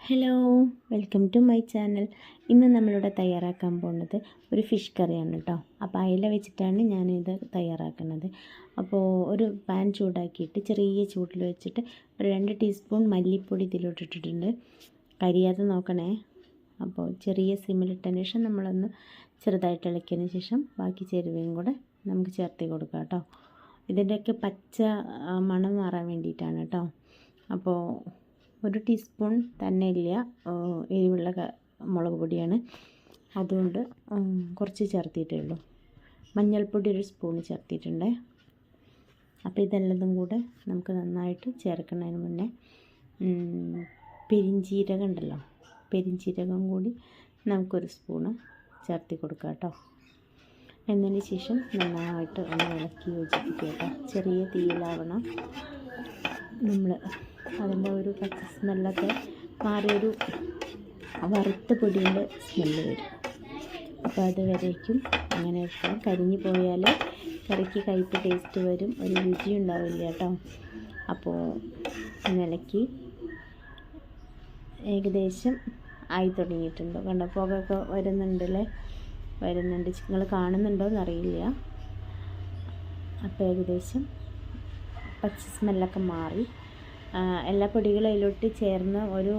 Hello, welcome to my channel. ഇന്ന് നമ്മളിവിടെ തയ്യാറാക്കാൻ പോകുന്നത് ഒരു ഫിഷ് കറിയാണ് കേട്ടോ. അപ്പോൾ അയില വെച്ചിട്ടാണ് ഞാനിത് തയ്യാറാക്കുന്നത്. അപ്പോൾ ഒരു പാൻ ചൂടാക്കിയിട്ട് ചെറിയ ചൂടിൽ വെച്ചിട്ട് ഒരു 2 ടീസ്പൂൺ മല്ലിപ്പൊടി ഇതിലോട്ടിട്ടിട്ടുണ്ട്. കരിയാതെ നോക്കണേ. അപ്പോൾ ചെറിയ സിമ്മിലിട്ടതിന് ശേഷം നമ്മളൊന്ന് ചെറുതായിട്ട് ഇളക്കിയതിന് ശേഷം ബാക്കി ചേരുവയും കൂടെ നമുക്ക് ചേർത്ത് കൊടുക്കാം കേട്ടോ. ഇതിൻ്റെയൊക്കെ പച്ച മണം മാറാൻ വേണ്ടിയിട്ടാണ് കേട്ടോ. അപ്പോൾ 1 ടീസ്പൂൺ തന്നെ ഇല്ല, എരിവുള്ള മുളക് പൊടിയാണ്, അതുകൊണ്ട് കുറച്ച് ചേർത്തിട്ടേ ഉള്ളൂ. മഞ്ഞൾപ്പൊടി 1 സ്പൂൺ ചേർത്തിട്ടുണ്ട്. അപ്പോൾ ഇതെല്ലതും കൂടെ നമുക്ക് നന്നായിട്ട് ചേർക്കുന്നതിന് മുന്നേ പെരിഞ്ചീരകം ഉണ്ടല്ലോ, പെരിഞ്ചീരകം കൂടി നമുക്കൊരു സ്പൂണ് ചേർത്തി കൊടുക്കാം കേട്ടോ. എന്നതിന് ശേഷം നന്നായിട്ട് ഒന്ന് ഇളക്കി യോജിപ്പിക്കുക കേട്ടോ. ചെറിയ തീയിലാവണം. നമ്മൾ അതിൻ്റെ ഒരു പച്ച സ്മെല്ലൊക്കെ മാറിയൊരു വറുത്ത പൊടിയുടെ സ്മെല്ല് വരും. അപ്പോൾ അതുവരേക്കും അങ്ങനെ വെക്കാം. കരിഞ്ഞു പോയാൽ കറിക്ക് കയ്പ്പ് ടേസ്റ്റ് വരും, ഒരു രുചി ഉണ്ടാവില്ല കേട്ടോ. അപ്പോൾ ഇളക്കി ഏകദേശം ആയി തുടങ്ങിയിട്ടുണ്ട്. കണ്ടോ, പുകയൊക്കെ വരുന്നുണ്ട്. നിങ്ങൾ കാണുന്നുണ്ടോ എന്നറിയില്ല. അപ്പോൾ ഏകദേശം പച്ച സ്മെല്ലൊക്കെ മാറി എല്ലാ പൊടികളും അതിലോട്ട് ചേർന്ന് ഒരു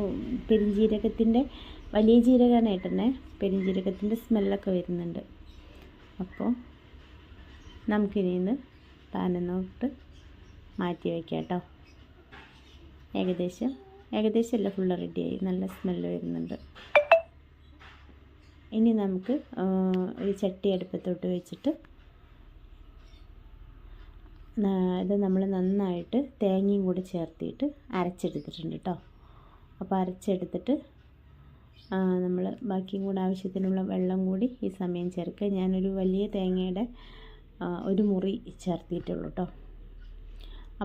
പെരിഞ്ജീരകത്തിൻ്റെ, വലിയ ജീരകമായിട്ട് തന്നെ പെരിഞ്ജീരകത്തിൻ്റെ സ്മെല്ലൊക്കെ വരുന്നുണ്ട്. അപ്പോൾ നമുക്കിനി ഇന്ന് പാനിന്നോട്ട് മാറ്റി വയ്ക്കാം കേട്ടോ. ഏകദേശം എല്ലാം ഫുള്ള് റെഡിയായി, നല്ല സ്മെല്ല് വരുന്നുണ്ട്. ഇനി നമുക്ക് ഒരു ചട്ടി അടുപ്പത്തോട്ട് വെച്ചിട്ട് ഇത് നമ്മൾ നന്നായിട്ട് തേങ്ങയും കൂടി ചേർത്തിട്ട് അരച്ചെടുത്തിട്ടുണ്ട് കേട്ടോ. അപ്പോൾ അരച്ചെടുത്തിട്ട് നമ്മൾ ബാക്കിയും കൂടെ ആവശ്യത്തിനുള്ള വെള്ളം കൂടി ഈ സമയം ചേർക്കുക. ഞാനൊരു വലിയ തേങ്ങയുടെ 1 മുറി ചേർത്തിട്ടുള്ളൂ കേട്ടോ.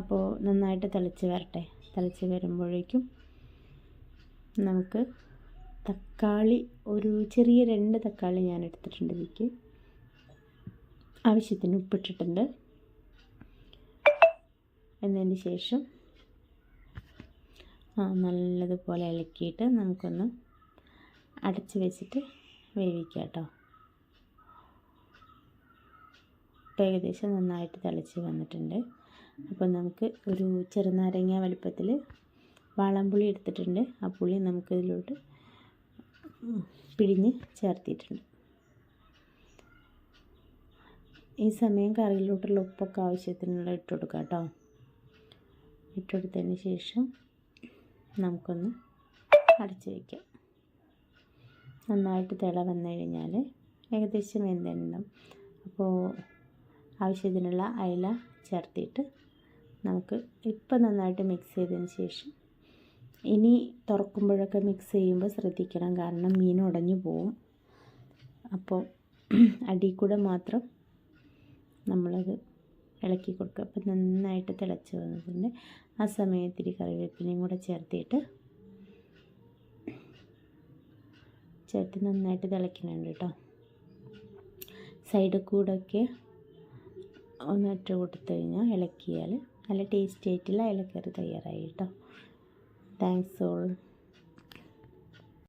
അപ്പോൾ നന്നായിട്ട് തിളച്ച് വരുമ്പോഴേക്കും നമുക്ക് തക്കാളി, ഒരു ചെറിയ 2 തക്കാളി ഞാൻ എടുത്തിട്ടുണ്ട്. ഇതിലേക്ക് ആവശ്യത്തിന് ഉപ്പിട്ടിട്ടുണ്ട്. എന്നതിന് ശേഷം നല്ലതുപോലെ ഇളക്കിയിട്ട് നമുക്കൊന്ന് അടച്ച് വെച്ചിട്ട് വേവിക്കാം കേട്ടോ. ഏകദേശം നന്നായിട്ട് തിളച്ച് വന്നിട്ടുണ്ട്. അപ്പോൾ നമുക്ക് ഒരു ചെറുനാരങ്ങ വലുപ്പത്തിൽ വാളംപുളി എടുത്തിട്ടുണ്ട്. ആ പുളി നമുക്കിതിലോട്ട് പിഴിഞ്ഞ് ചേർത്തിട്ടുണ്ട്. ഈ സമയം കറിയിലോട്ടുള്ള ഉപ്പൊക്കെ ആവശ്യത്തിനുള്ള ഇട്ട് കൊടുക്കാം കേട്ടോ. ഇട്ടെടുത്തതിന് ശേഷം നമുക്കൊന്ന് അടച്ച് വയ്ക്കാം. നന്നായിട്ട് തിള വന്നു കഴിഞ്ഞാൽ ഏകദേശം വെന്തിട്ടുണ്ടാവും. അപ്പോൾ ആവശ്യത്തിനുള്ള അയില ചേർത്തിട്ട് നമുക്ക് ഇപ്പം നന്നായിട്ട് മിക്സ് ചെയ്തതിന് ശേഷം, ഇനി തുറക്കുമ്പോഴൊക്കെ മിക്സ് ചെയ്യുമ്പോൾ ശ്രദ്ധിക്കണം, കാരണം മീൻ ഉടഞ്ഞു പോവും. അപ്പോൾ അടിയിൽ കൂടെ മാത്രം നമ്മളത് ഇളക്കി കൊടുക്കുക. അപ്പം നന്നായിട്ട് തിളച്ച് വന്നിട്ടുണ്ട്. ആ സമയത്തിൽ കറിവേപ്പിലയും കൂടെ ചേർത്ത് നന്നായിട്ട് തിളയ്ക്കുന്നുണ്ട് കേട്ടോ. സൈഡിൽ കൂടെയൊക്കെ ഒന്നിട്ട് കൊടുത്തു കഴിഞ്ഞാൽ ഇളക്കിയാൽ നല്ല ടേസ്റ്റി ആയിട്ടുള്ള ഇലക്കറി തയ്യാറായി കേട്ടോ. Thanks all.